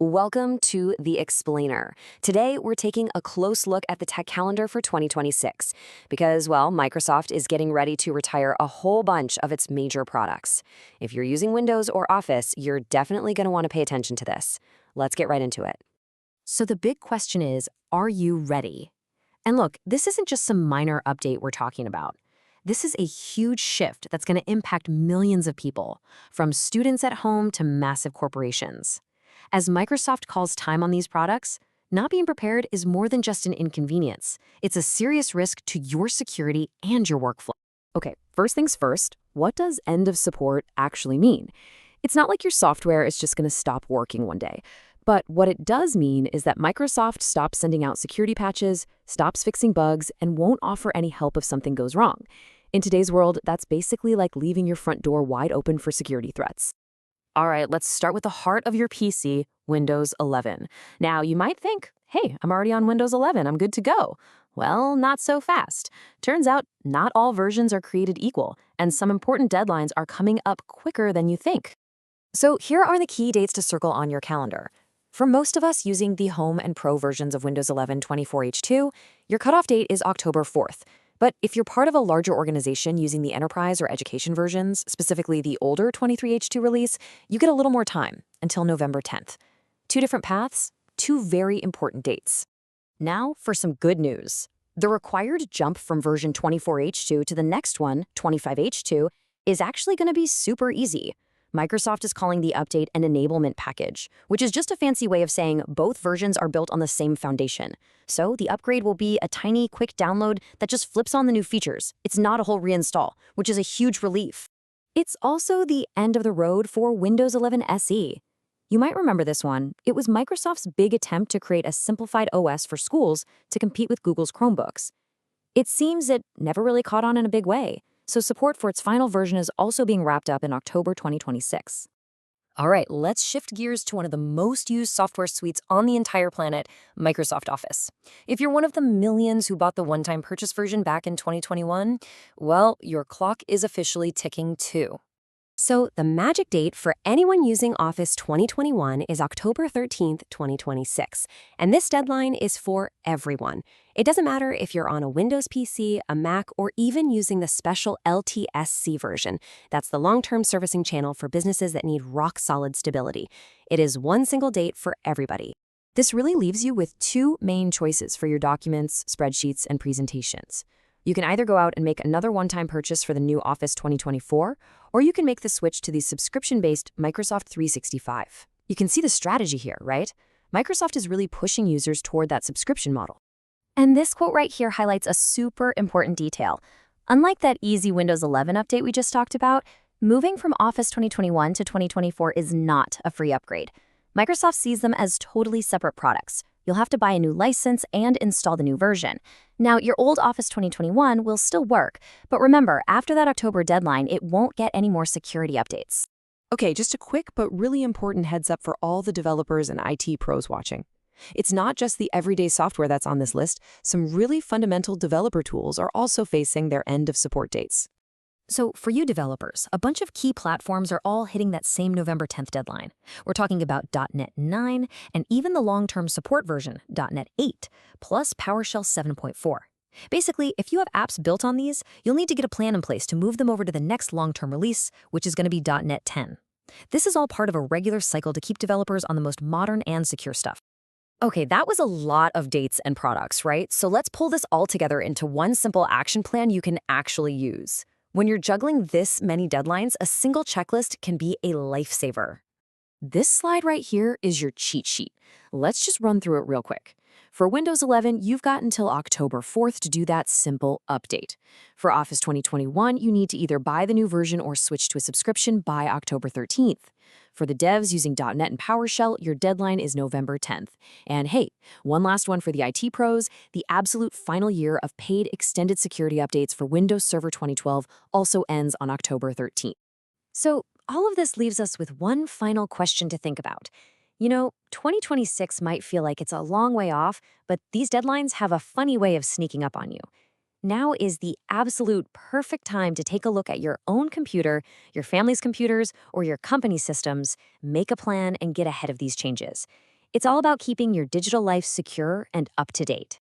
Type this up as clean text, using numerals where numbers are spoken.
Welcome to The Explainer. Today, we're taking a close look at the tech calendar for 2026 because, well, Microsoft is getting ready to retire a whole bunch of its major products. If you're using Windows or Office, you're definitely going to want to pay attention to this. Let's get right into it. So the big question is, are you ready? And look, this isn't just some minor update we're talking about. This is a huge shift that's going to impact millions of people, from students at home to massive corporations. As Microsoft calls time on these products, not being prepared is more than just an inconvenience. It's a serious risk to your security and your workflow. Okay, first things first, what does end of support actually mean? It's not like your software is just going to stop working one day. But what it does mean is that Microsoft stops sending out security patches, stops fixing bugs, and won't offer any help if something goes wrong. In today's world, that's basically like leaving your front door wide open for security threats. All right, let's start with the heart of your PC, Windows 11. Now, you might think, hey, I'm already on Windows 11, I'm good to go. Well, not so fast. Turns out, not all versions are created equal, and some important deadlines are coming up quicker than you think. So here are the key dates to circle on your calendar. For most of us using the Home and Pro versions of Windows 11 24H2, your cutoff date is October 4th. But if you're part of a larger organization using the enterprise or education versions, specifically the older 23H2 release, you get a little more time, until November 10th. Two different paths, two very important dates. Now for some good news. The required jump from version 24H2 to the next one, 25H2, is actually going to be super easy. Microsoft is calling the update an enablement package, which is just a fancy way of saying both versions are built on the same foundation. So the upgrade will be a tiny, quick download that just flips on the new features. It's not a whole reinstall, which is a huge relief. It's also the end of the road for Windows 11 SE. You might remember this one. It was Microsoft's big attempt to create a simplified OS for schools to compete with Google's Chromebooks. It seems it never really caught on in a big way. So support for its final version is also being wrapped up in October 2026. All right, let's shift gears to one of the most used software suites on the entire planet, Microsoft Office. If you're one of the millions who bought the one-time purchase version back in 2021, well, your clock is officially ticking too. So the magic date for anyone using Office 2021 is October 13th, 2026. And this deadline is for everyone. It doesn't matter if you're on a Windows PC, a Mac, or even using the special LTSC version. That's the long-term servicing channel for businesses that need rock-solid stability. It is one single date for everybody. This really leaves you with two main choices for your documents, spreadsheets, and presentations. You can either go out and make another one-time purchase for the new Office 2024, or you can make the switch to the subscription-based Microsoft 365. You can see the strategy here, right? Microsoft is really pushing users toward that subscription model. And this quote right here highlights a super important detail. Unlike that easy Windows 11 update we just talked about, moving from Office 2021 to 2024 is not a free upgrade. Microsoft sees them as totally separate products. You'll have to buy a new license and install the new version. Now, your old Office 2021 will still work, but remember, after that October deadline, it won't get any more security updates. Okay, just a quick but really important heads up for all the developers and IT pros watching. It's not just the everyday software that's on this list. Some really fundamental developer tools are also facing their end of support dates. So for you developers, a bunch of key platforms are all hitting that same November 10th deadline. We're talking about .NET 9 and even the long-term support version, .NET 8, plus PowerShell 7.4. Basically, if you have apps built on these, you'll need to get a plan in place to move them over to the next long-term release, which is going to be .NET 10. This is all part of a regular cycle to keep developers on the most modern and secure stuff. Okay, that was a lot of dates and products, right? So let's pull this all together into one simple action plan you can actually use. When you're juggling this many deadlines, a single checklist can be a lifesaver. This slide right here is your cheat sheet. Let's just run through it real quick. For Windows 11, you've got until October 4th to do that simple update. For Office 2021, you need to either buy the new version or switch to a subscription by October 13th. For the devs using .NET and PowerShell, your deadline is November 10th. And hey, one last one for the IT pros, the absolute final year of paid extended security updates for Windows Server 2012 also ends on October 13th. So all of this leaves us with one final question to think about. You know, 2026 might feel like it's a long way off, but these deadlines have a funny way of sneaking up on you. Now is the absolute perfect time to take a look at your own computer, your family's computers, or your company's systems, make a plan, and get ahead of these changes. It's all about keeping your digital life secure and up to date.